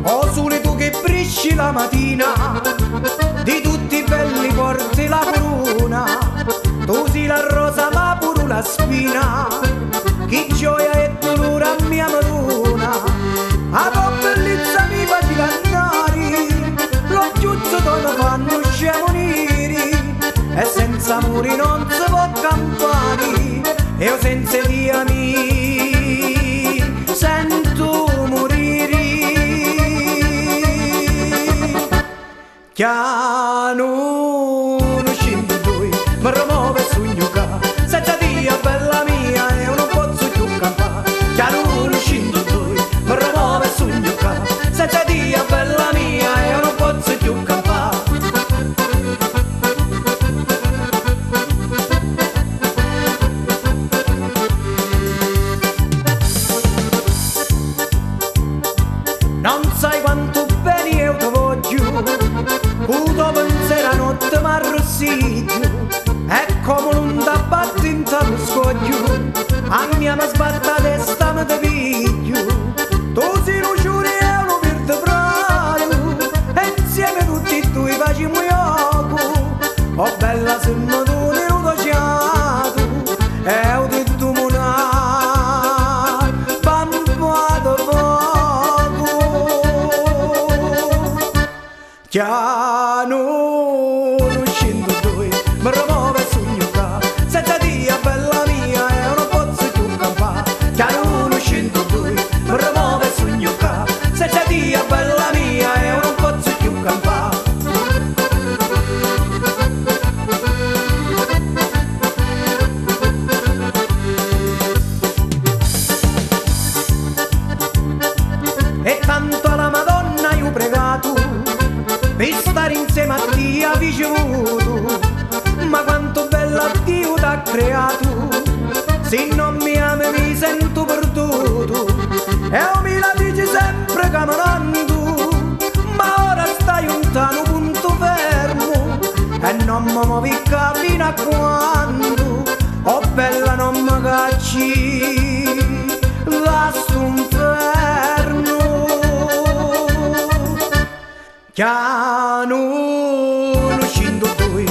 O sole tu che brisci la mattina, di tutti i belli porti la corona, tu sei la rosa ma pure la spina, che gioia e dolore a mia madonna, a tua bellezza mi facci cantare, lo giuzzo te fanno scemo neri, e senza amore non si può campare, e io senza di amici sento morire. Chiano non scendo due, mi rimuove sogno ca, senza dia bella mia io non posso più campare. Chiano non scendo due, mi rimuove sogno ca, senza dia bella mia io non posso più campare. Non sai quanto bene io ti voglio, uno pensiero notte m'arrossiglio, è come l'onda batte in lo scoglio, a mia mi sbatta testa mi te piglio, tu sei lo giuri e lo vertebraio, e insieme tutti e due facciamo gioco, oh bella se mi doni lo dociato, e ho detto monà, pampato poco. Chiano non scendo due, mi rimuove sogno ca, senza dia bella mia io non posso più campare. Chiano non scendo due, mi rimuove sogno ca, senza dia bella mia io non posso più campare. E tanto alla Madonna io pregato per stare insieme a Dio ricevuto, ma quanto bella Dio t'ha creato, se non mi ami mi sento perduto, e mi la dici sempre camminando, ma ora stai lontano punto fermo, e non mi muovi fino a quando, oh bella non mi cacci, lascio un inferno. Chiano non scendo due,